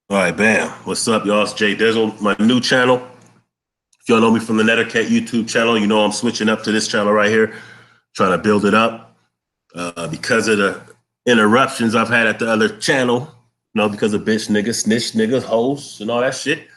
All right, bam. What's up, y'all? It's Jay Dizzle, my new channel. If y'all know me from the Nettercat YouTube channel, you know I'm switching up to this channel right here, trying to build it up. Because of the interruptions I've had at the other channel, because of bitch niggas, snitch niggas, hoes, and all that shit.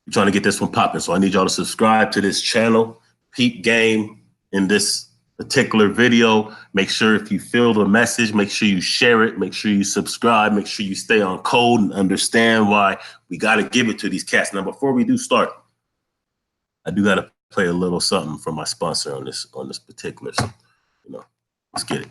I'm trying to get this one popping. So I need y'all to subscribe to this channel, peep game in this particular video. Make sure if you feel the message, make sure you share it, make sure you subscribe, make sure you stay on code and understand why we got to give it to these cats. Now, before we do start, I do got to play a little something from my sponsor on this particular. So, let's get it.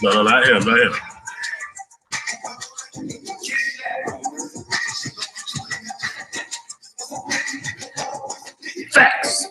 No, not him, not him. Facts.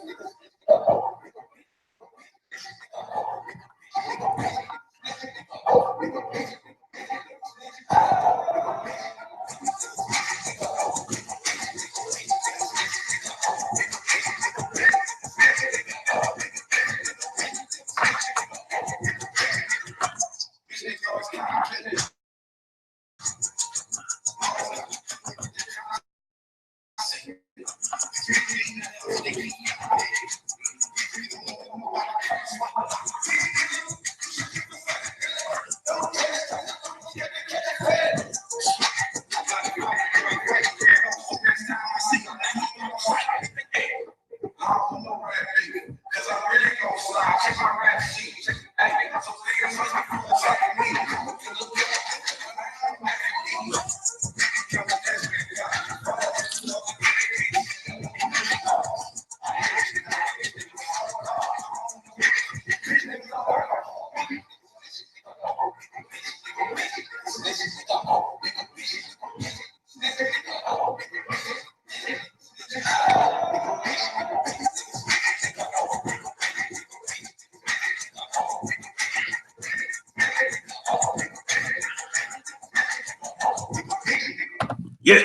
Yeah.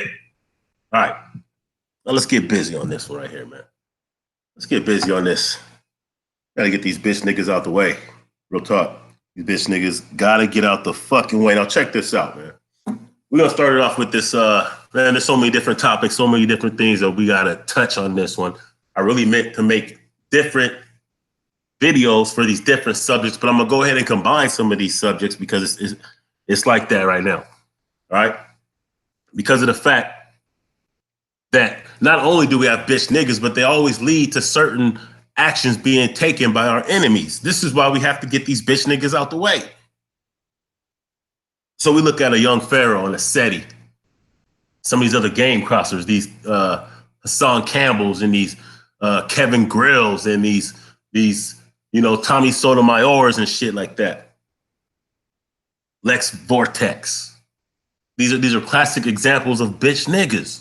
All right. Now let's get busy on this one right here, man. Let's get busy on this. Gotta get these bitch niggas out the way. Real talk. These bitch niggas gotta get out the fucking way. Now check this out, man. We're gonna start it off with this. Man, there's so many different topics, so many different things that we gotta touch on this one. I really meant to make different videos for these different subjects, but I'm gonna go ahead and combine some of these subjects because it's like that right now. All right. Because of the fact that not only do we have bitch niggas, but they always lead to certain actions being taken by our enemies. This is why we have to get these bitch niggas out the way. So we look at a young Pharaoh and a Seti, some of these other game crossers, these Hassan Campbells and these Kevin Grills and these Tommy Sotomayor's and shit like that. Lex Vortex. These are classic examples of bitch niggas.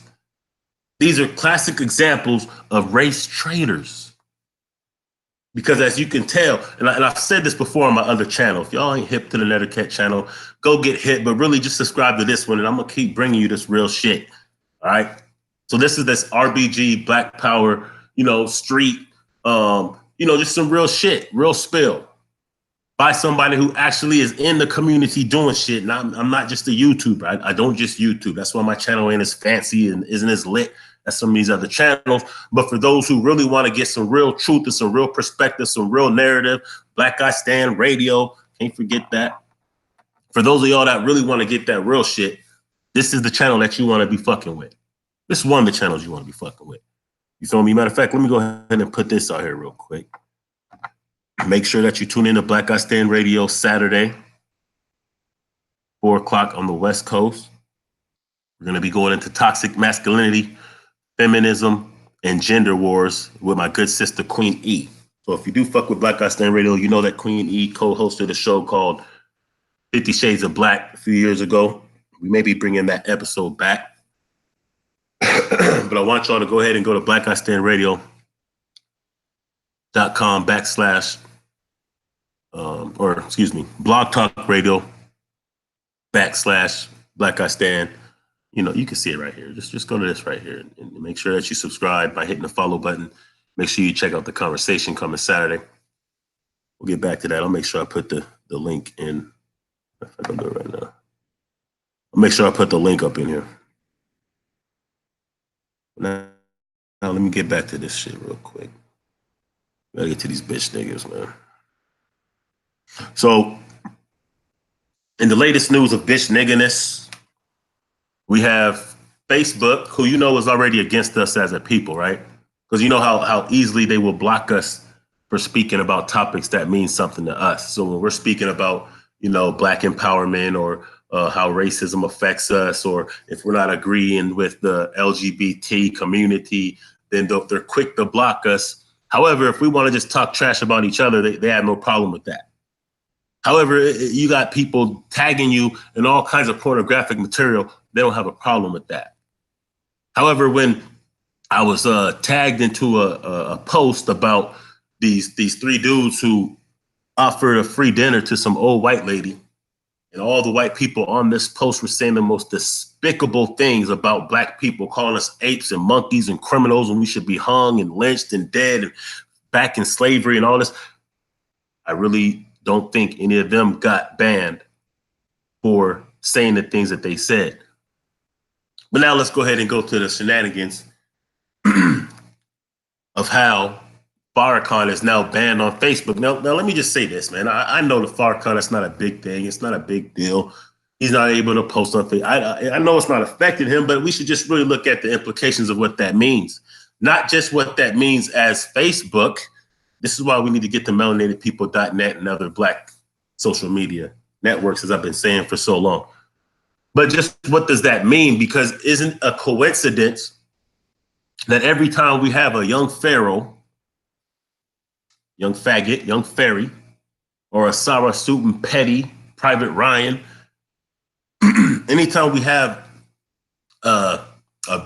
These are classic examples of race traitors. Because as you can tell, and I've said this before on my other channel, if y'all ain't hip to the Nettercat channel, go get hip, but really just subscribe to this one, and I'm going to keep bringing you this real shit. All right? So this is this RBG, Black Power, street, just some real shit, real spill by somebody who actually is in the community doing shit. And I'm not just a YouTuber. I don't just YouTube. That's why my channel ain't as fancy and isn't as lit as some of these other channels. But for those who really want to get some real truth and some real perspective, some real narrative, Black Guy Stand Radio, can't forget that. For those of y'all that really want to get that real shit, this is the channel that you want to be fucking with. This is one of the channels you want to be fucking with. You feel me? Matter of fact, let me go ahead and put this out here real quick. Make sure that you tune in to Black Guy Stand Radio Saturday, 4 o'clock on the West Coast. We're going to be going into toxic masculinity, feminism, and gender wars with my good sister, Queen E. So if you do fuck with Black Guy Stand Radio, you know that Queen E co-hosted a show called 50 Shades of Black a few years ago. We may be bringing that episode back. But I want y'all to go ahead and go to blackguystandradio.com / Blog Talk Radio / Black Guy Stand. You know, you can see it right here. Just go to this right here and make sure that you subscribe by hitting the follow button. Make sure you check out the conversation coming Saturday. We'll get back to that. I'll make sure I put the link in. If I can do it right now. I'll make sure I put the link up in here. Now let me get back to this shit real quick. Gotta get to these bitch niggas, man. So, in the latest news of bitch nigginess, we have Facebook, who you know is already against us as a people, right? Because you know how easily they will block us for speaking about topics that mean something to us. So when we're speaking about, you know, Black empowerment or how racism affects us, or if we're not agreeing with the LGBT community, then they're quick to block us. However, if we want to just talk trash about each other, they have no problem with that. However, you got people tagging you in all kinds of pornographic material. They don't have a problem with that. However, when I was tagged into a post about these 3 dudes who offered a free dinner to some old white lady, and all the white people on this post were saying the most despicable things about Black people, calling us apes and monkeys and criminals, and we should be hung and lynched and dead and back in slavery and all this. I really don't think any of them got banned for saying the things that they said. But now let's go ahead and go to the shenanigans of how Farrakhan is now banned on Facebook. Now let me just say this, man. I know the Farrakhan, that's not a big thing. It's not a big deal. He's not able to post on Facebook. I know it's not affecting him, but we should just really look at the implications of what that means. Not just what that means as Facebook. This is why we need to get to melanatedpeople.net and other Black social media networks, as I've been saying for so long. But just what does that mean? Because isn't a coincidence that every time we have a young Pharaoh, young faggot, young fairy, or a Sara Suten Petty, Private Ryan, anytime we have a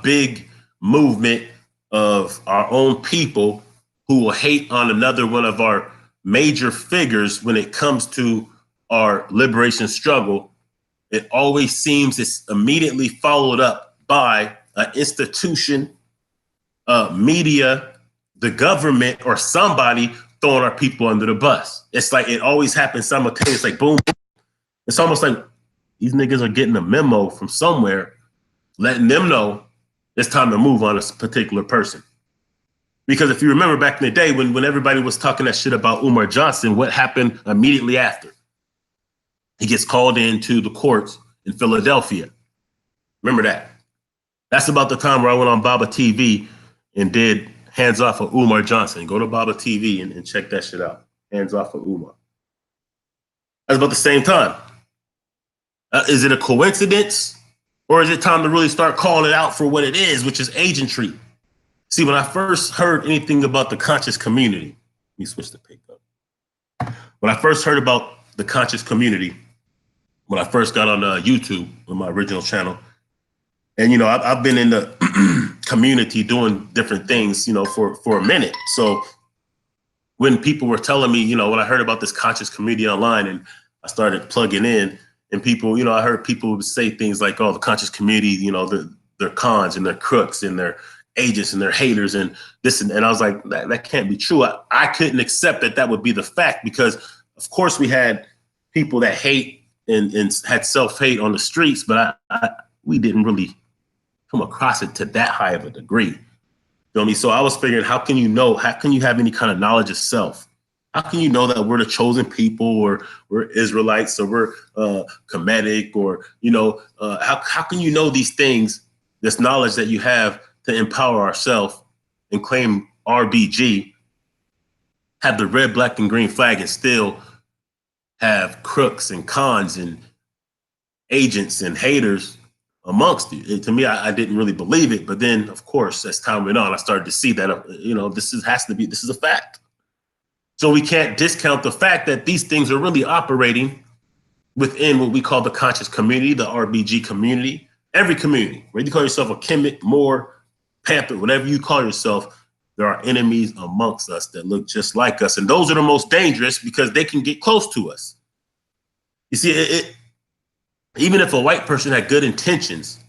big movement of our own people who will hate on another one of our major figures when it comes to our liberation struggle, it always seems it's immediately followed up by an institution, media, the government, or somebody throwing our people under the bus. It's like it always happens simultaneously. Like boom. It's almost like these niggas are getting a memo from somewhere, letting them know it's time to move on a particular person. Because if you remember back in the day when everybody was talking that shit about Umar Johnson, what happened immediately after? He gets called into the courts in Philadelphia. Remember that? That's about the time where I went on Baba TV and did Hands Off of Umar Johnson. Go to Baba TV and check that shit out. Hands Off of Umar. That's about the same time. Is it a coincidence? Or is it time to really start calling it out for what it is, which is agentry? See, when I first heard anything about the conscious community, let me switch the pick up. When I first heard about the conscious community, when I first got on YouTube on my original channel, and, you know, I've been in the community doing different things, you know, for a minute. So when people were telling me, you know, when I heard about this conscious community online and I started plugging in, and people, you know, I heard people say things like, oh, the conscious community, you know, they're cons and they're crooks and they're agents and they're haters and this. And I was like, that can't be true. I couldn't accept that would be the fact, because of course we had people that hate and had self-hate on the streets, but we didn't really come across it to that high of a degree. You know me? So I was figuring, how can you know, how can you have any kind of knowledge of self? How can you know that we're the chosen people, or we're Israelites, or we're Kemetic, or, you know, how can you know these things, this knowledge that you have to empower ourselves and claim RBG, have the red, black, and green flag, and still have crooks and cons and agents and haters amongst you. To me, I didn't really believe it. But then, of course, as time went on, I started to see that, this is a fact. So we can't discount the fact that these things are really operating within what we call the conscious community, the RBG community, every community. Whether you call yourself a Kemet, Moor, Panther, whatever you call yourself, there are enemies amongst us that look just like us. And those are the most dangerous because they can get close to us. You see, even if a white person had good intentions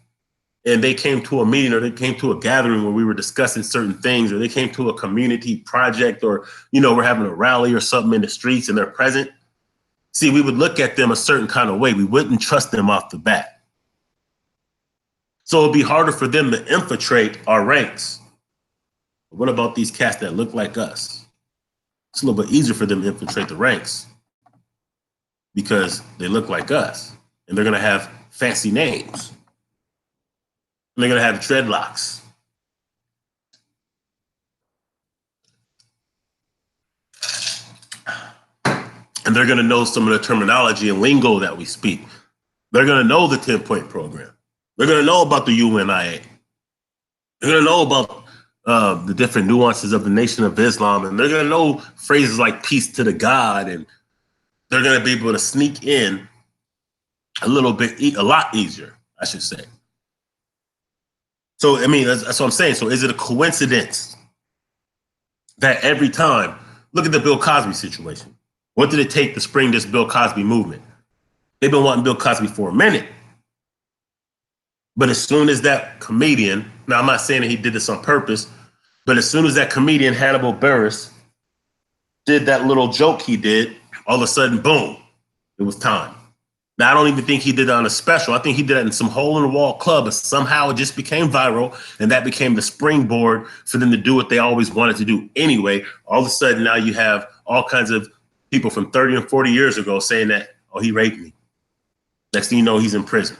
and they came to a meeting or they came to a gathering where we were discussing certain things, or they came to a community project, or, we're having a rally or something in the streets and they're present, see, we would look at them a certain kind of way. We wouldn't trust them off the bat. So it'd be harder for them to infiltrate our ranks. But what about these cats that look like us? It's a little bit easier for them to infiltrate the ranks because they look like us, and they're going to have fancy names. And they're going to have dreadlocks. And they're going to know some of the terminology and lingo that we speak. They're going to know the 10-point program. They're going to know about the UNIA. They're going to know about the different nuances of the Nation of Islam. And they're going to know phrases like peace to the God. And they're going to be able to sneak in a lot easier, I should say. So, that's what I'm saying. So is it a coincidence that every time, look at the Bill Cosby situation. What did it take to spring this Bill Cosby movement? They've been wanting Bill Cosby for a minute. But as soon as that comedian, now I'm not saying that he did this on purpose, but as soon as that comedian Hannibal Buress did that little joke he did, all of a sudden, boom, it was time. Now, I don't even think he did that on a special. I think he did that in some hole-in-the-wall club, but somehow it just became viral, and that became the springboard for them to do what they always wanted to do anyway. All of a sudden, now you have all kinds of people from 30 and 40 years ago saying that, oh, he raped me. Next thing you know, he's in prison.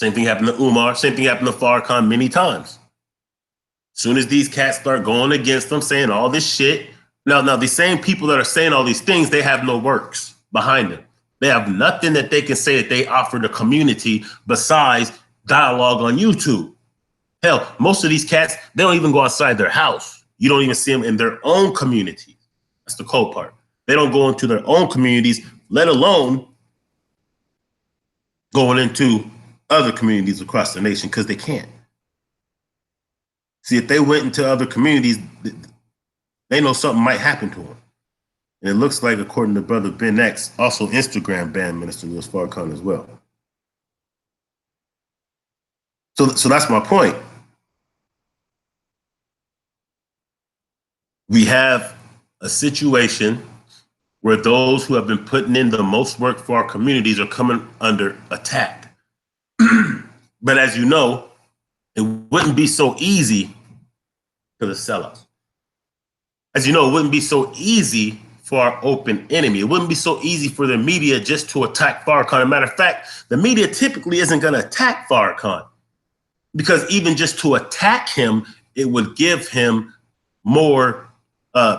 Same thing happened to Umar. Same thing happened to Farrakhan many times. As soon as these cats start going against them, saying all this shit, now these same people that are saying all these things, they have no works behind them. They have nothing that they can say that they offer the community besides dialogue on YouTube. Hell, most of these cats, they don't even go outside their house. You don't even see them in their own community. That's the cold part. They don't go into their own communities, let alone going into other communities across the nation, because they can't. See, if they went into other communities, they know something might happen to them. And it looks like, according to Brother Ben X, also Instagram banned Minister Louis Farrakhan as well. So that's my point. We have a situation where those who have been putting in the most work for our communities are coming under attack. But as you know, it wouldn't be so easy for the sellouts. As you know, it wouldn't be so easy for our open enemy. It wouldn't be so easy for the media just to attack Farrakhan. As a matter of fact, the media typically isn't going to attack Farrakhan, because even just to attack him, it would give him more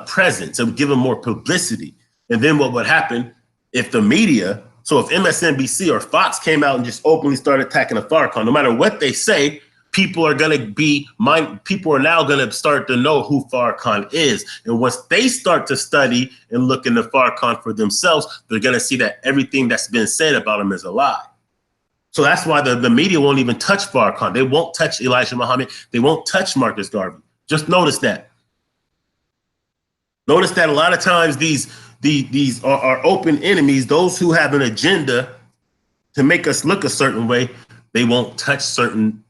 presence. It would give him more publicity. And then what would happen if the media, so if MSNBC or Fox came out and just openly started attacking a Farrakhan, no matter what they say, people are now going to start to know who Farrakhan is. And once they start to study and look into Farrakhan for themselves, they're going to see that everything that's been said about him is a lie. So that's why the media won't even touch Farrakhan. They won't touch Elijah Muhammad. They won't touch Marcus Garvey. Just notice that. Notice that a lot of times these are open enemies, those who have an agenda to make us look a certain way. They won't touch certain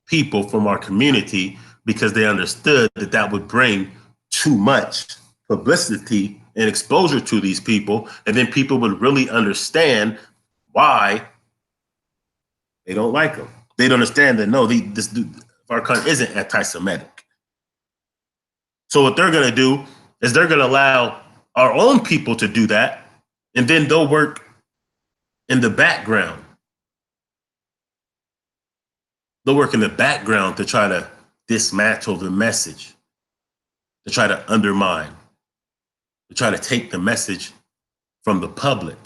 people from our community because they understood that that would bring too much publicity and exposure to these people. And then people would really understand why they don't like him. They'd understand that, no, this dude, Farrakhan, isn't anti-Semitic. So what they're going to do is they're going to allow our own people to do that, and then they'll work in the background. They'll work in the background to try to dismantle the message, to try to undermine, to try to take the message from the public.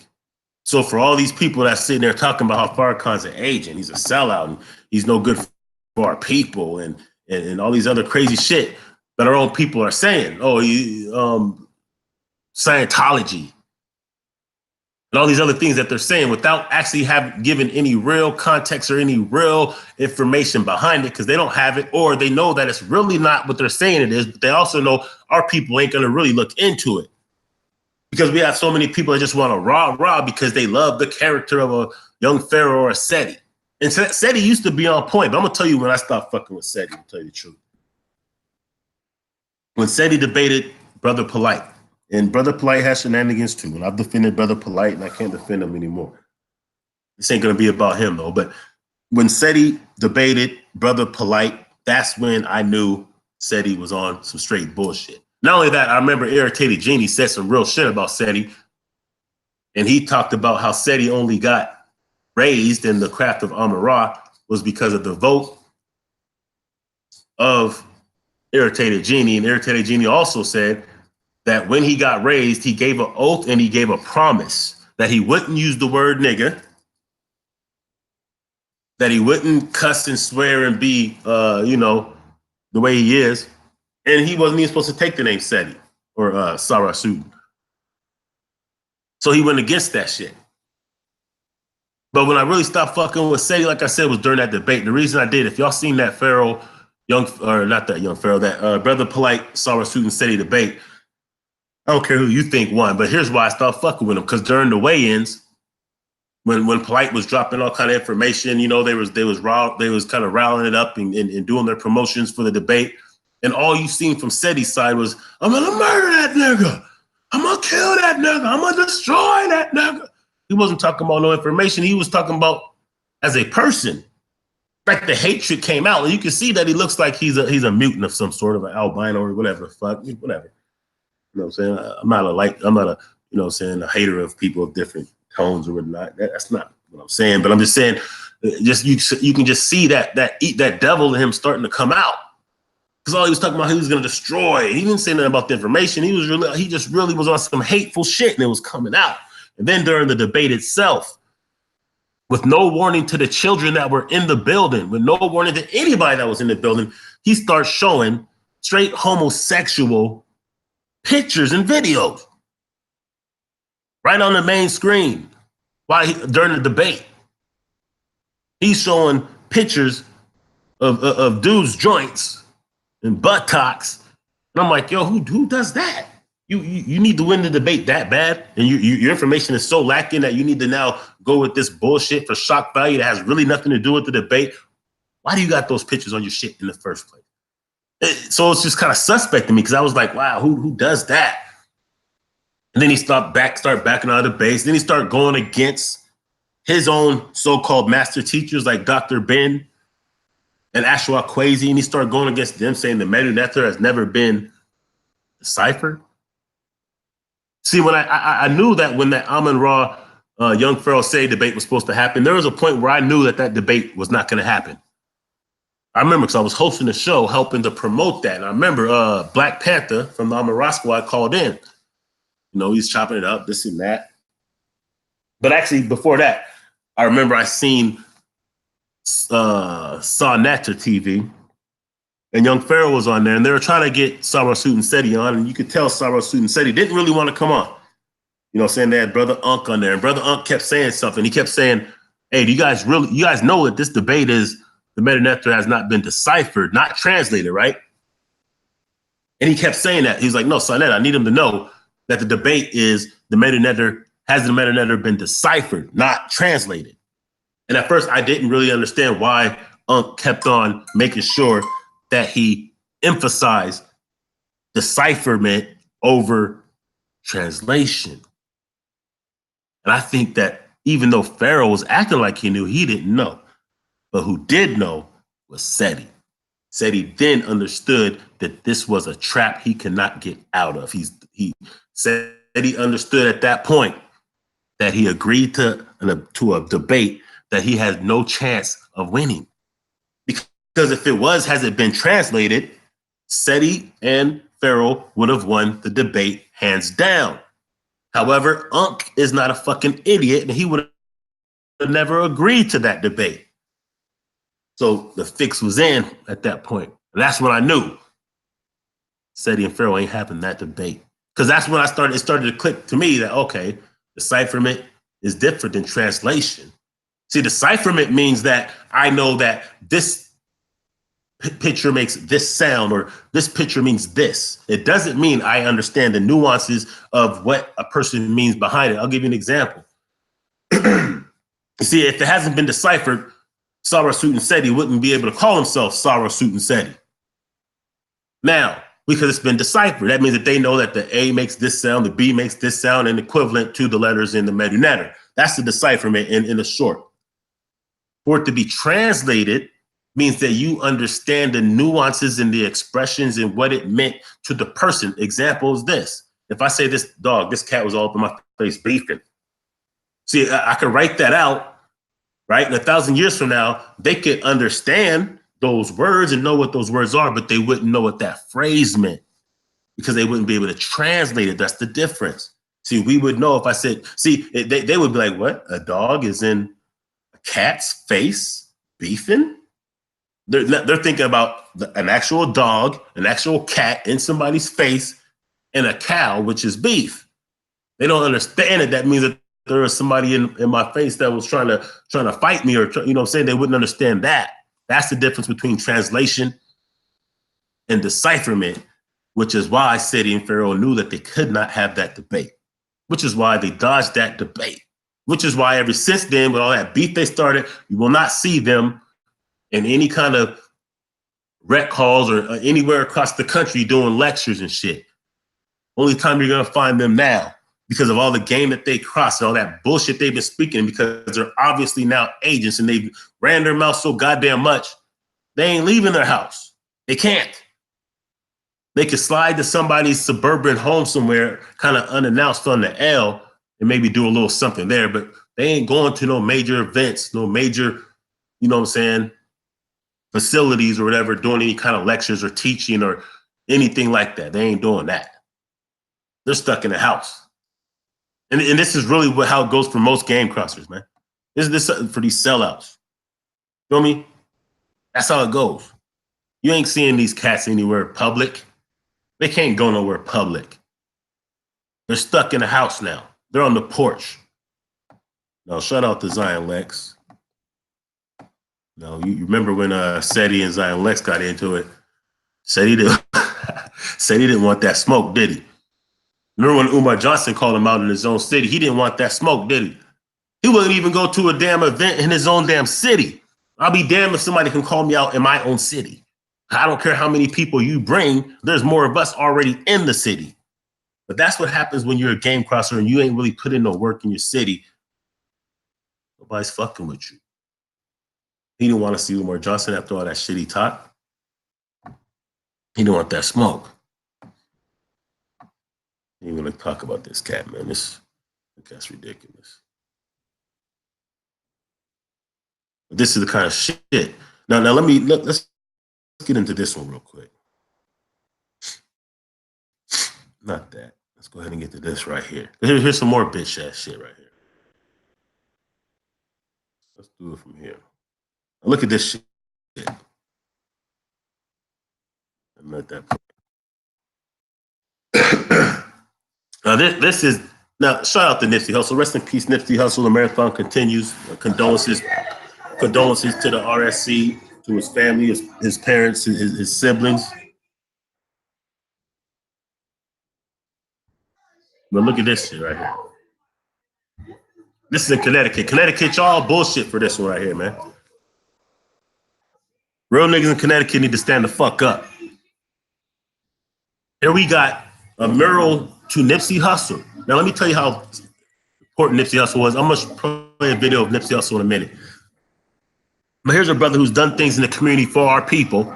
So for all these people that's sitting there talking about how Farrakhan's an agent, he's a sellout, and he's no good for our people, and all these other crazy shit that our own people are saying, Scientology, and all these other things that they're saying without actually given any real context or any real information behind it, because they don't have it, or they know that it's really not what they're saying it is, but they also know our people ain't going to really look into it. Because we have so many people that just want to rah because they love the character of a young Pharaoh or a Seti. And Seti used to be on point, but I'm going to tell you when I stopped fucking with Seti, to tell you the truth. When Seti debated Brother Polite, and Brother Polite has shenanigans too, and I've defended Brother Polite, and I can't defend him anymore. This ain't going to be about him, though. But when Seti debated Brother Polite, that's when I knew Seti was on some straight bullshit. Not only that, I remember Irritated Genie said some real shit about Seti, and he talked about how Seti only got raised in the craft of Amon-Ra was because of the vote of Irritated Genie. And Irritated Genie also said that when he got raised, he gave an oath and he gave a promise that he wouldn't use the word nigga, that he wouldn't cuss and swear and be, the way he is. And he wasn't even supposed to take the name Seti or Sara Suten. So he went against that shit. But when I really stopped fucking with Seti, like I said, was during that debate. The reason I did, if y'all seen that Pharaoh, that Brother Polite, Sara Suten Seti debate, I don't care who you think won, but here's why I stopped fucking with him. Because during the weigh-ins, when Polite was dropping all kind of information, they was kind of riling it up and doing their promotions for the debate. And all you seen from Seti's side was, I'm gonna murder that nigga. I'm gonna kill that nigga. I'm gonna destroy that nigga. He wasn't talking about no information. He was talking about as a person. Like the hatred came out, and you can see that he looks like he's a mutant of some sort of an albino or whatever the fuck, whatever. You know what I'm saying? I'm not a hater of people of different tones or whatnot. That's not what I'm saying. But I'm just saying, just you can just see that devil in him starting to come out. Because all he was talking about, he was going to destroy. He didn't say nothing about the information. He just really was on some hateful shit, and it was coming out. And then during the debate itself, with no warning to the children that were in the building, with no warning to anybody that was in the building, he starts showing straight homosexual pictures and videos right on the main screen during the debate. He's showing pictures of dudes' joints and buttocks. And I'm like, yo, who does that? You need to win the debate that bad, and your information is so lacking that you need to now go with this bullshit for shock value that has really nothing to do with the debate. Why do you got those pictures on your shit in the first place? So it's just kind of suspect to me, because I was like, wow, who does that? And then he start backing out of the base. Then he started going against his own so-called master teachers like Dr. Ben and Ashwa Kwesi, and he started going against them, saying the Medu Neter has never been deciphered. See, when I knew that when that Amon-Ra Young Pharaoh Seti debate was supposed to happen, there was a point where I knew that debate was not going to happen. I remember because I was hosting the show, helping to promote that. And I remember Black Panther from the Amon-Ra squad called in. He's chopping it up, this and that. But actually, before that, I remember I seen Saw Nature TV, and Young Pharaoh was on there, and they were trying to get Sara Suten Seti on, and you could tell Sara Suten Seti didn't really want to come on. Saying they had Brother Unk on there, and Brother Unk kept saying something. He kept saying, hey, you guys know that this debate is the Medu Neter has not been deciphered, not translated, right? And he kept saying that. He's like, no, Sanet, I need him to know that the debate is the Medu Neter been deciphered, not translated. And at first, I didn't really understand why Unk kept on making sure that he emphasized decipherment over translation. And I think that even though Pharaoh was acting like he knew, he didn't know. But who did know was Seti. Seti then understood that this was a trap he could not get out of. Seti understood at that point that he agreed to a debate that he had no chance of winning. Because Because if it was, has it been translated, Seti and Pharaoh would have won the debate hands down. However, Unc is not a fucking idiot, and he would have never agreed to that debate. So the fix was in at that point. And that's when I knew Seti and Pharaoh ain't having that debate. Because that's when it started to click to me that, okay, decipherment is different than translation. See, decipherment means that I know that this picture makes this sound or this picture means this. It doesn't mean I understand the nuances of what a person means behind it. I'll give you an example. You see, if it hasn't been deciphered, Sara Suten Seti wouldn't be able to call himself Sara Suten Seti. Now, because it's been deciphered, that means that they know that the A makes this sound, the B makes this sound, and equivalent to the letters in the medunetter. That's the decipherment in the short. For it to be translated means that you understand the nuances and the expressions and what it meant to the person. Example is this. If I say this cat was all up in my face beefing. See, I could write that out, right? And 1,000 years from now, they could understand those words and know what those words are, but they wouldn't know what that phrase meant because they wouldn't be able to translate it. That's the difference. See, we would know if I said, they would be like, what? A dog is in a cat's face beefing? They're thinking about an actual dog, an actual cat in somebody's face, and a cow, which is beef. They don't understand it. That means that there was somebody in my face that was trying to fight me, or you know what I'm saying? They wouldn't understand that. That's the difference between translation and decipherment, which is why Seti and Pharaoh knew that they could not have that debate, which is why they dodged that debate, which is why ever since then, with all that beef they started, you will not see them in any kind of rec halls or anywhere across the country doing lectures and shit. Only time you're going to find them now because of all the game that they crossed and all that bullshit they've been speaking, because they're obviously now agents and they've ran their mouth so goddamn much, they ain't leaving their house. They can't. They could slide to somebody's suburban home somewhere, kind of unannounced on the L, and maybe do a little something there, but they ain't going to no major events, no major, you know what I'm saying, facilities or whatever, doing any kind of lectures or teaching or anything like that. They ain't doing that. They're stuck in the house. And this is really how it goes for most game crossers, man. This for these sellouts. Feel me? That's how it goes. You ain't seeing these cats anywhere public. They can't go nowhere public. They're stuck in the house now. They're on the porch. Now, shout out to Zion Lex. Now, you remember when Seti and Zion Lex got into it? Seti didn't want that smoke, did he? Remember when Umar Johnson called him out in his own city? He didn't want that smoke, did he? He wouldn't even go to a damn event in his own damn city. I'll be damned if somebody can call me out in my own city. I don't care how many people you bring. There's more of us already in the city. But that's what happens when you're a game crosser and you ain't really put in no work in your city. Nobody's fucking with you. He didn't want to see Umar Johnson after all that shit he taught. He didn't want that smoke. Ain't gonna talk about this cat, man. That's ridiculous. This is the kind of shit. Now let's get into this one real quick. Not that. Let's go ahead and get to this right here. Here's some more bitch ass shit right here. Let's do it from here. Now look at this shit. I'm at that point. Now this is now shout out to Nipsey Hussle. Rest in peace, Nipsey Hussle. The marathon continues. Condolences to the RSC, to his family, his parents, his siblings. But look at this shit right here. This is in Connecticut. Connecticut, y'all bullshit for this one right here, man. Real niggas in Connecticut need to stand the fuck up. Here we got a mural to Nipsey Hussle. Now let me tell you how important Nipsey Hussle was. I'm gonna play a video of Nipsey Hussle in a minute. But here's a brother who's done things in the community for our people.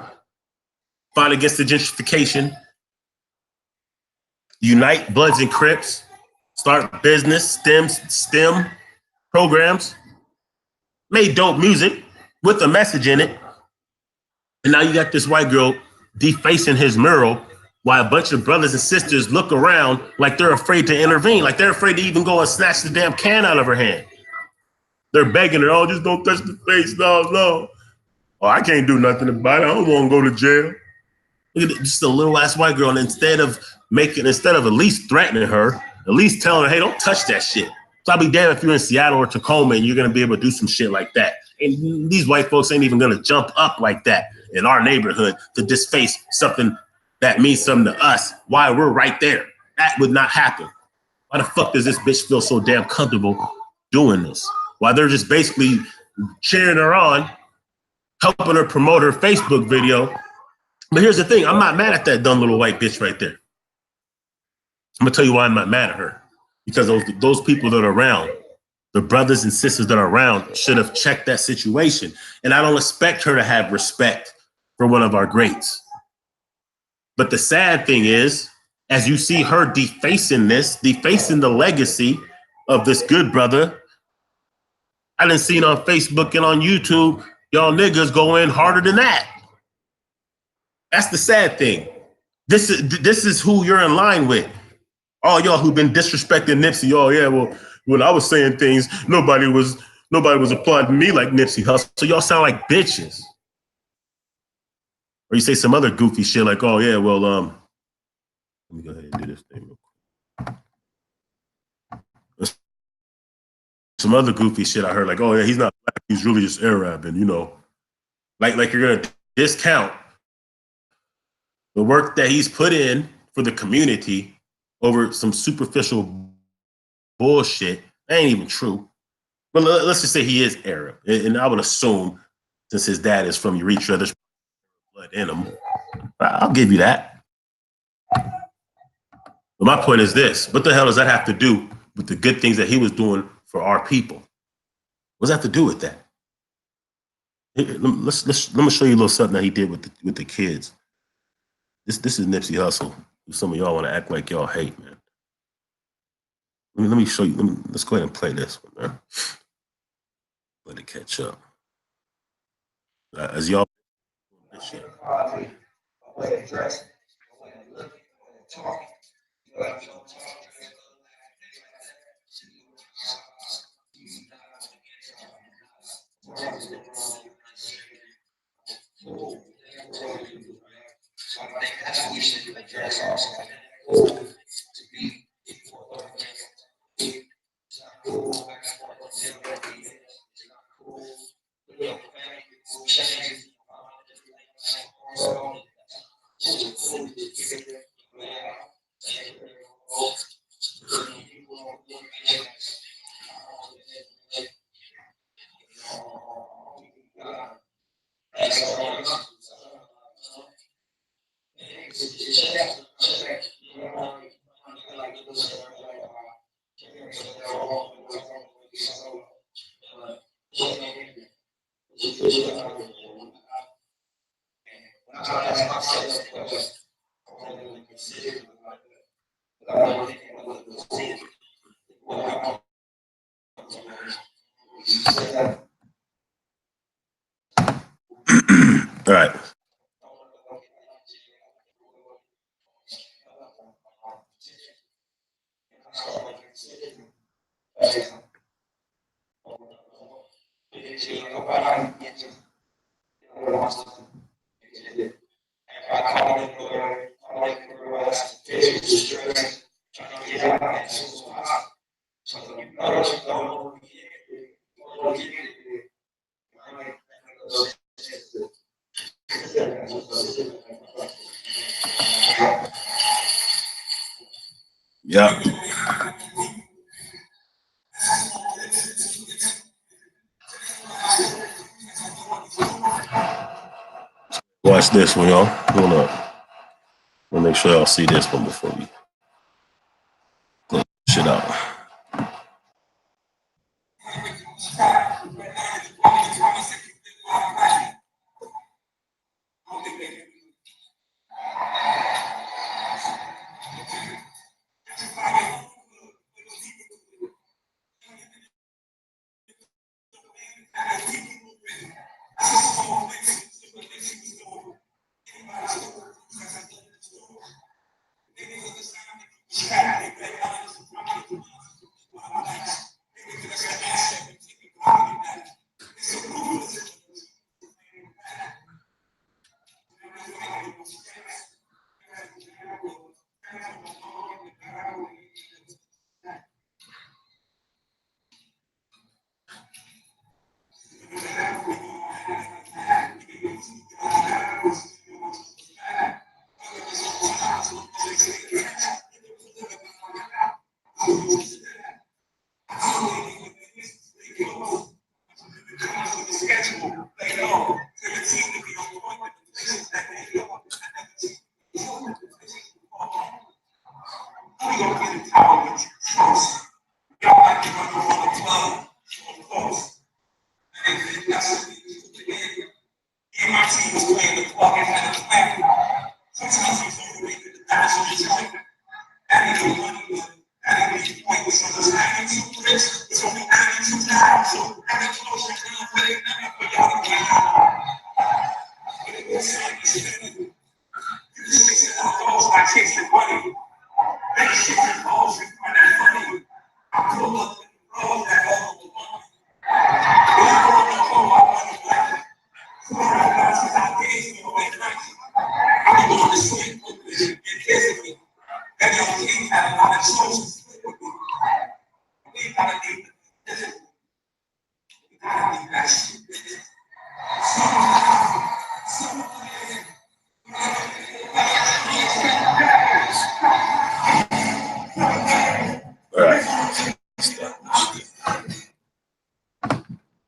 Fight against the gentrification. Unite Bloods and Crips. Start business, STEM programs. Made dope music with a message in it. And now you got this white girl defacing his mural while a bunch of brothers and sisters look around like they're afraid to intervene, like they're afraid to even go and snatch the damn can out of her hand. They're begging her, oh, just don't touch the face, no. Oh, I can't do nothing about it. I don't want to go to jail. Look at just a little ass white girl. And instead of at least threatening her, at least telling her, hey, don't touch that shit. So I'll be damned if you're in Seattle or Tacoma and you're going to be able to do some shit like that. And these white folks ain't even going to jump up like that in our neighborhood to disface something that means something to us while we're right there. That would not happen. Why the fuck does this bitch feel so damn comfortable doing this? Why they're just basically cheering her on, helping her promote her Facebook video. But here's the thing, I'm not mad at that dumb little white bitch right there. I'm gonna tell you why I'm not mad at her. Because those people that are around, the brothers and sisters that are around, should have checked that situation. And I don't expect her to have respect for one of our greats. But the sad thing is, as you see her defacing the legacy of this good brother, I done seen on Facebook and on YouTube, y'all niggas go in harder than that. That's the sad thing. This is who you're in line with. All y'all who've been disrespecting Nipsey. Oh yeah, well, when I was saying things, nobody was applauding me like Nipsey Hussle. So y'all sound like bitches. Or you say some other goofy shit like, oh yeah, well, let me go ahead and do this thing. Some other goofy shit I heard like, oh yeah, he's not black, he's really just Arab, and like you're gonna discount the work that he's put in for the community over some superficial bullshit. That ain't even true. But let's just say he is Arab. And I would assume, since his dad is from Eritrea, there's blood in him. I'll give you that. But my point is this. What the hell does that have to do with the good things that he was doing for our people? What does that have to do with that? Let me show you a little something that he did with the kids. This is Nipsey Hussle. Some of y'all want to act like y'all hate, man. Let me show you. Let's go ahead and play this one, man. Let it catch up. As y'all this shit. All right. Yeah. Watch this one, y'all. Hold up. We'll make sure y'all see this one before we close shit out.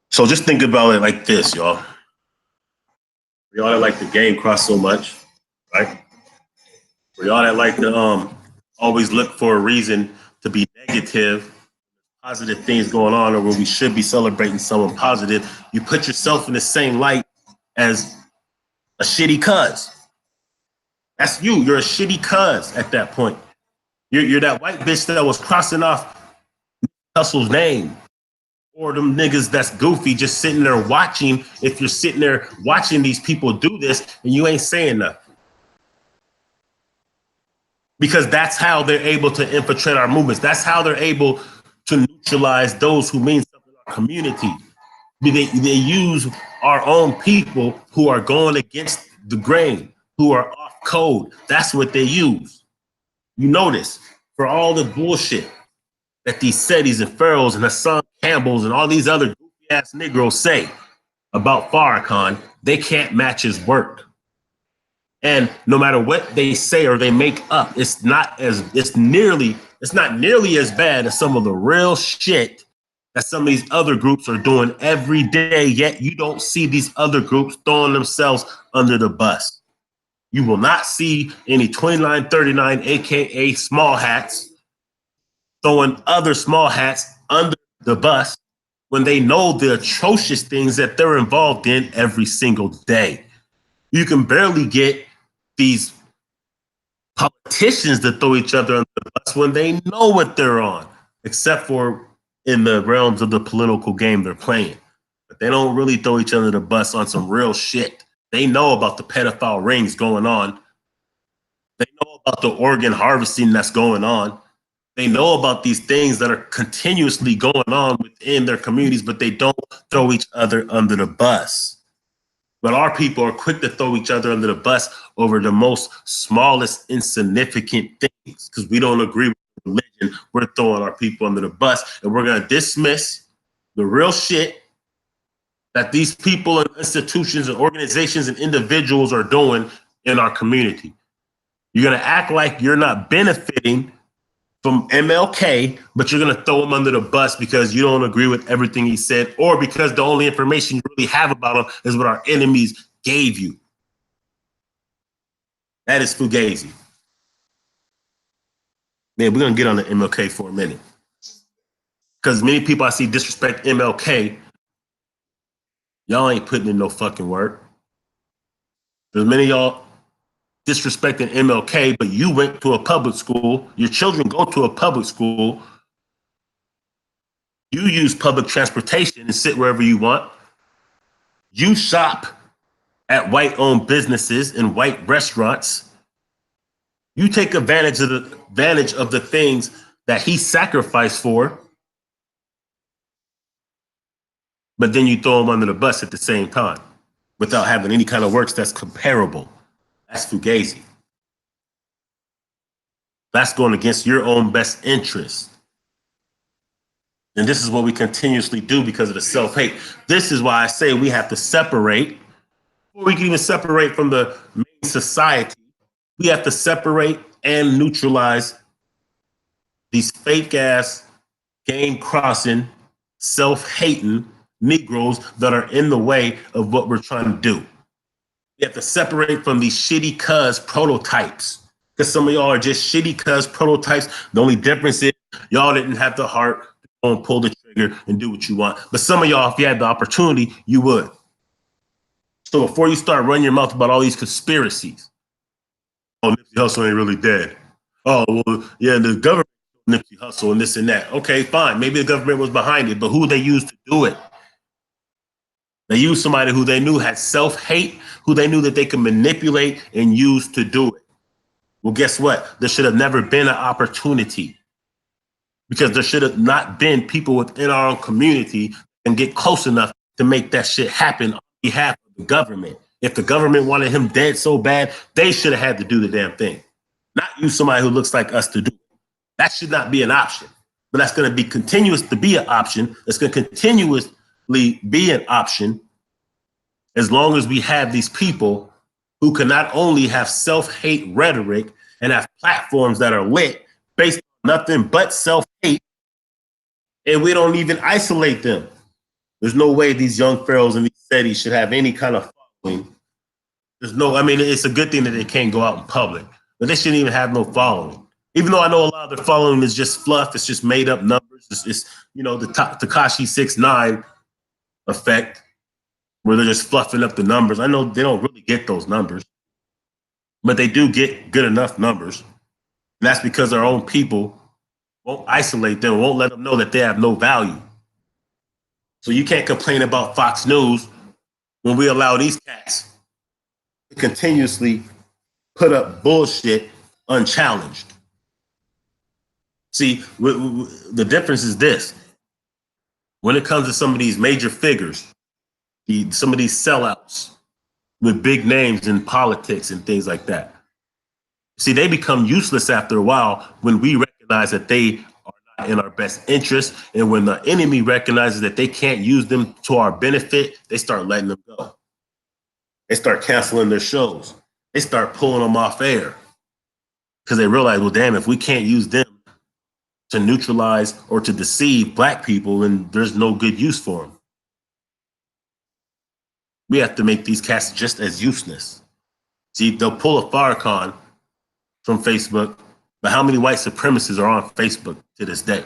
So just think about it like this, y'all. For y'all that like the game cross so much, right? For y'all that like to always look for a reason to be negative, positive things going on, or where we should be celebrating someone positive, you put yourself in the same light as a shitty cuz. That's you. You're a shitty cuz at that point. You're that white bitch that was crossing off Hussle's name. Or them niggas that's goofy just sitting there watching. If you're sitting there watching these people do this and you ain't saying nothing. Because that's how they're able to infiltrate our movements. That's how they're able to neutralize those who mean something in our community. They use our own people who are going against the grain, who are off code. That's what they use. You notice, for all the bullshit that these Setis and Pharaohs and Hassan Campbells and all these other goofy ass Negroes say about Farrakhan, they can't match his work. And no matter what they say or they make up, it's not nearly as bad as some of the real shit that some of these other groups are doing every day. Yet you don't see these other groups throwing themselves under the bus. You will not see any 2939, aka small hats, throwing other small hats under the bus when they know the atrocious things that they're involved in every single day. You can barely get these politicians to throw each other under the bus when they know what they're on, except for in the realms of the political game they're playing. But they don't really throw each other under the bus on some real shit. They know about the pedophile rings going on. They know about the organ harvesting that's going on. They know about these things that are continuously going on within their communities, but they don't throw each other under the bus. But our people are quick to throw each other under the bus over the most smallest, insignificant things because we don't agree with religion. We're throwing our people under the bus, and we're going to dismiss the real shit that these people and institutions and organizations and individuals are doing in our community. You're going to act like you're not benefiting from MLK, but you're going to throw him under the bus because you don't agree with everything he said, or because the only information you really have about him is what our enemies gave you. That is fugazi. Man, we're going to get on the MLK for a minute. Because many people I see disrespect MLK, y'all ain't putting in no fucking work. There's many of y'all disrespecting MLK, but you went to a public school. Your children go to a public school. You use public transportation and sit wherever you want. You shop at white-owned businesses and white restaurants. You take advantage of the things that he sacrificed for, but then you throw him under the bus at the same time without having any kind of works that's comparable. That's fugazi. That's going against your own best interest. And this is what we continuously do because of the self-hate. This is why I say we have to separate. Before we can even separate from the main society, we have to separate and neutralize these fake ass, game crossing, self-hating Negroes that are in the way of what we're trying to do. We have to separate from these shitty cuz prototypes. Because some of y'all are just shitty cuz prototypes. The only difference is y'all didn't have the heart to go and pull the trigger and do what you want. But some of y'all, if you had the opportunity, you would. So before you start running your mouth about all these conspiracies, oh, Nipsey Hussle ain't really dead. Oh, well, yeah, the government, Nipsey Hussle and this and that. Okay, fine. Maybe the government was behind it, but who they used to do it? They used somebody who they knew had self-hate, who they knew that they could manipulate and use to do it. Well, guess what? There should have never been an opportunity because there should have not been people within our own community and get close enough to make that shit happen on behalf of the government. If the government wanted him dead so bad, they should have had to do the damn thing, not use somebody who looks like us to do it. That should not be an option, but that's going to be continuous to be an option. It's going to continuously be an option as long as we have these people who can not only have self-hate rhetoric and have platforms that are lit based on nothing but self-hate, and we don't even isolate them. There's no way these young pharaohs and these Setis should have any kind of following. There's no, I mean, it's a good thing that they can't go out in public, but they shouldn't even have no following. Even though I know a lot of their following is just fluff, it's just made up numbers. It's you know, the Tekashi 6ix9ine effect, where they're just fluffing up the numbers. I know they don't really get those numbers, but they do get good enough numbers. And that's because our own people won't isolate them, won't let them know that they have no value. So you can't complain about Fox News when we allow these cats to continuously put up bullshit unchallenged. See, the difference is this. When it comes to some of these major figures, some of these sellouts with big names in politics and things like that, see, they become useless after a while when we recognize that they are not in our best interest. And when the enemy recognizes that they can't use them to our benefit, they start letting them go. They start canceling their shows. They start pulling them off air because they realize, well, damn, if we can't use them to neutralize or to deceive black people, then there's no good use for them. We have to make these cats just as useless. See, they'll pull a Farrakhan from Facebook, but how many white supremacists are on Facebook to this day?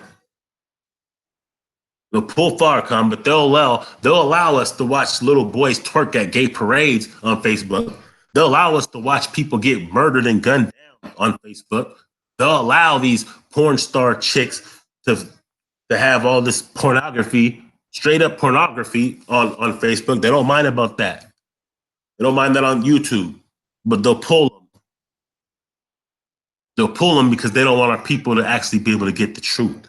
They'll pull Farrakhan, but they'll allow us to watch little boys twerk at gay parades on Facebook. They'll allow us to watch people get murdered and gunned down on Facebook. They'll allow these porn star chicks to have all this pornography, straight up pornography on Facebook. They don't mind about that. They don't mind that on YouTube, but they'll pull them. They'll pull them because they don't want our people to actually be able to get the truth.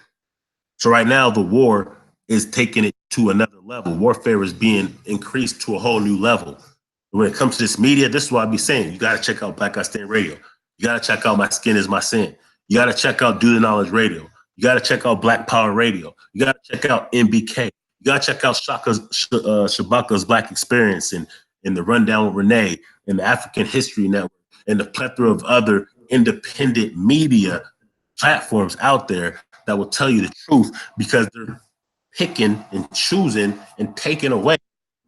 So right now, the war is taking it to another level. Warfare is being increased to a whole new level. When it comes to this media, this is what I be saying. You got to check out Black Guy Stand Radio. You got to check out My Skin Is My Sin. You got to check out Do the Knowledge Radio. You got to check out Black Power Radio. You got to check out MBK. You got to check out Shabaka's Black Experience and the Rundown with Renee and the African History Network and the plethora of other independent media platforms out there that will tell you the truth, because they're picking and choosing and taking away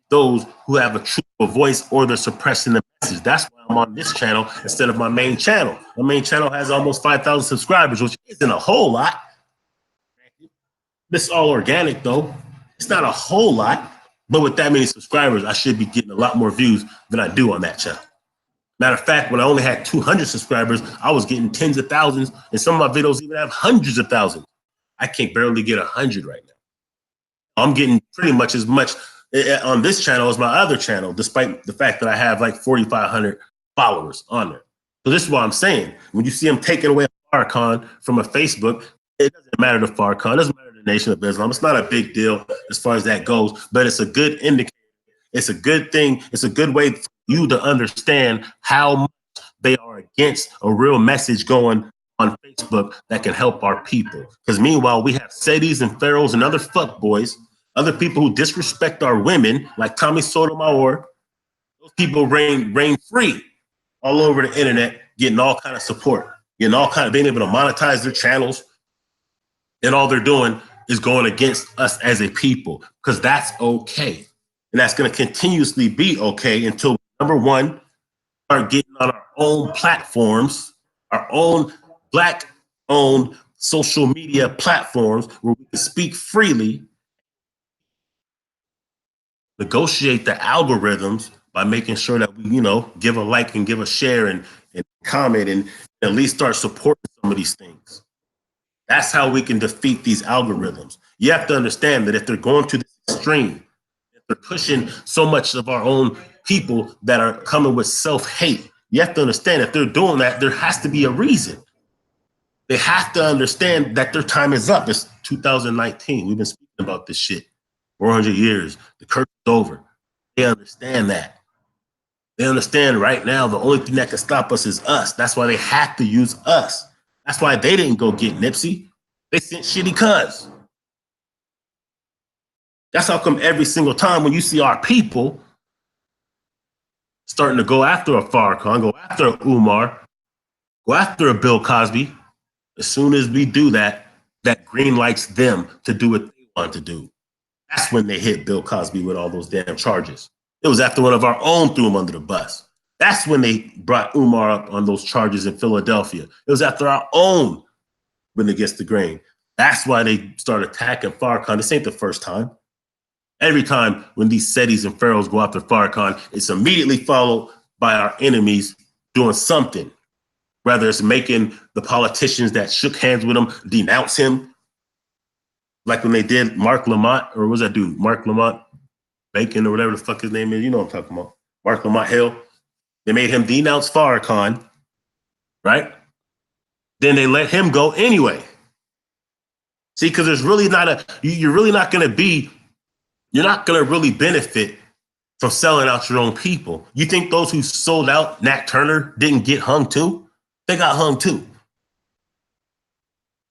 those who have a truthful voice, or they're suppressing the message. That's why I'm on this channel instead of my main channel. My main channel has almost 5,000 subscribers, which isn't a whole lot. This is all organic, though. It's not a whole lot, but with that many subscribers, I should be getting a lot more views than I do on that channel. Matter of fact, when I only had 200 subscribers, I was getting tens of thousands, and some of my videos even have hundreds of thousands. I can't barely get 100 right now. I'm getting pretty much as much on this channel as my other channel, despite the fact that I have like 4,500 followers on there. So this is what I'm saying. When you see them taking away Farrakhan from a Facebook, it doesn't matter to Farrakhan. It doesn't matter to the Nation of Islam. It's not a big deal as far as that goes, but it's a good indicator. It's a good thing. It's a good way for you to understand how much they are against a real message going on Facebook that can help our people. Because meanwhile, we have Setis and Pharaohs and other fuckboys, other people who disrespect our women, like Tommy Sotomayor. Those people reign free all over the internet, getting all kind of support, getting all kind of being able to monetize their channels, and all they're doing is going against us as a people, because that's okay. And that's going to continuously be okay until, number one, start getting on our own platforms, our own Black-owned social media platforms where we can speak freely, negotiate the algorithms by making sure that we, give a like and give a share and comment and at least start supporting some of these things. That's how we can defeat these algorithms. You have to understand that if they're going to this extreme, if they're pushing so much of our own people that are coming with self-hate, you have to understand if they're doing that, there has to be a reason. They have to understand that their time is up. It's 2019. We've been speaking about this shit 400 years. The curse is over. They understand that. They understand right now the only thing that can stop us is us. That's why they have to use us. That's why they didn't go get Nipsey. They sent shitty cuz. That's how come every single time when you see our people starting to go after a Farrakhan, go after a Umar, go after a Bill Cosby, as soon as we do that, that green lights them to do what they want to do. That's when they hit Bill Cosby with all those damn charges. It was after one of our own threw him under the bus. That's when they brought Umar up on those charges in Philadelphia. It was after our own went against the grain. That's why they started attacking Farrakhan. This ain't the first time. Every time when these Setis and Pharaohs go after Farrakhan, it's immediately followed by our enemies doing something. Whether it's making the politicians that shook hands with him denounce him, like when they did Mark Lamont, or what was that dude? Mark Lamont Bacon, or whatever the fuck his name is. You know what I'm talking about. Mark Lamont Hill. They made him denounce Farrakhan, right? Then they let him go anyway. See, because there's really not you're really not going to be, you're not going to really benefit from selling out your own people. You think those who sold out Nat Turner didn't get hung too? They got hung too.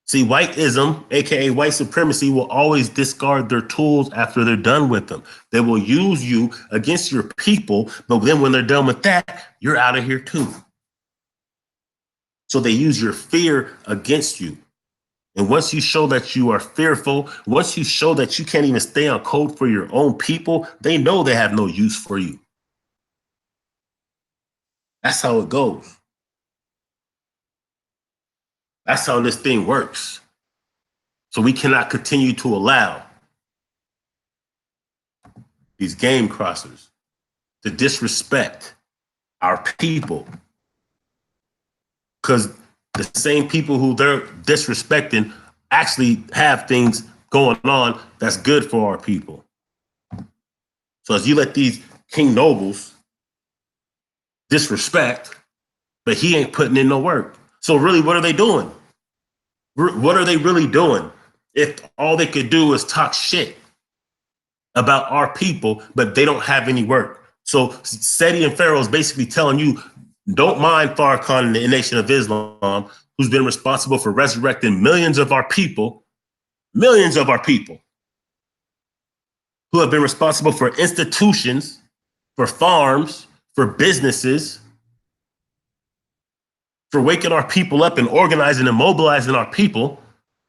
See, whiteism, aka white supremacy, will always discard their tools after they're done with them. They will use you against your people, but then when they're done with that, you're out of here too. So they use your fear against you. And once you show that you are fearful, once you show that you can't even stay on code for your own people, they know they have no use for you. That's how it goes. That's how this thing works. So we cannot continue to allow these game crossers to disrespect our people. Because the same people who they're disrespecting actually have things going on that's good for our people. So as you let these king nobles disrespect, but he ain't putting in no work. So really, what are they doing? What are they really doing if all they could do is talk shit about our people, but they don't have any work? So Seti and Pharaoh is basically telling you, don't mind Farrakhan and the Nation of Islam, who's been responsible for resurrecting millions of our people, who have been responsible for institutions, for farms, for businesses, for waking our people up and organizing and mobilizing our people.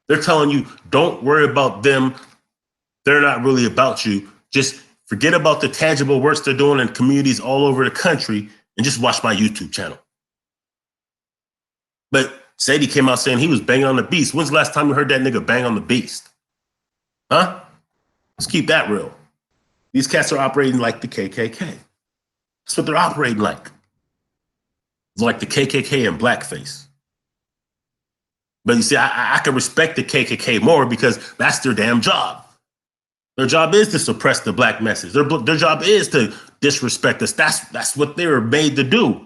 They're telling you, don't worry about them. They're not really about you. Just forget about the tangible works they're doing in communities all over the country and just watch my YouTube channel. But Sadie came out saying he was banging on the beast. When's the last time you heard that nigga bang on the beast? Huh? Let's keep that real. These cats are operating like the KKK. That's what they're operating like. It's like the KKK in blackface. But you see, I can respect the KKK more because that's their damn job. Their job is to suppress the black message. Their job is to disrespect us. That's what they were made to do.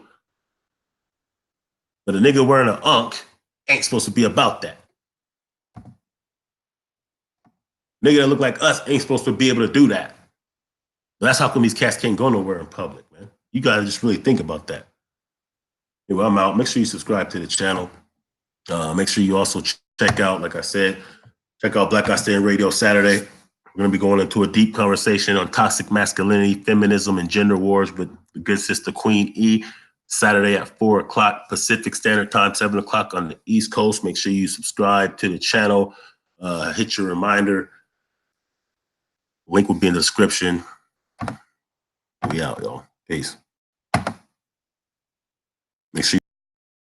But a nigga wearing an unk ain't supposed to be about that. Nigga that look like us ain't supposed to be able to do that. But that's how come these cats can't go nowhere in public, man. You gotta just really think about that. Anyway, I'm out. Make sure you subscribe to the channel. Make sure you also check out, like I said, check out Black Guy Stand Radio Saturday. We're going to be going into a deep conversation on toxic masculinity, feminism, and gender wars with the good sister Queen E. Saturday at 4 o'clock Pacific Standard Time, 7 o'clock on the East Coast. Make sure you subscribe to the channel. Hit your reminder. Link will be in the description. We out, y'all. Peace.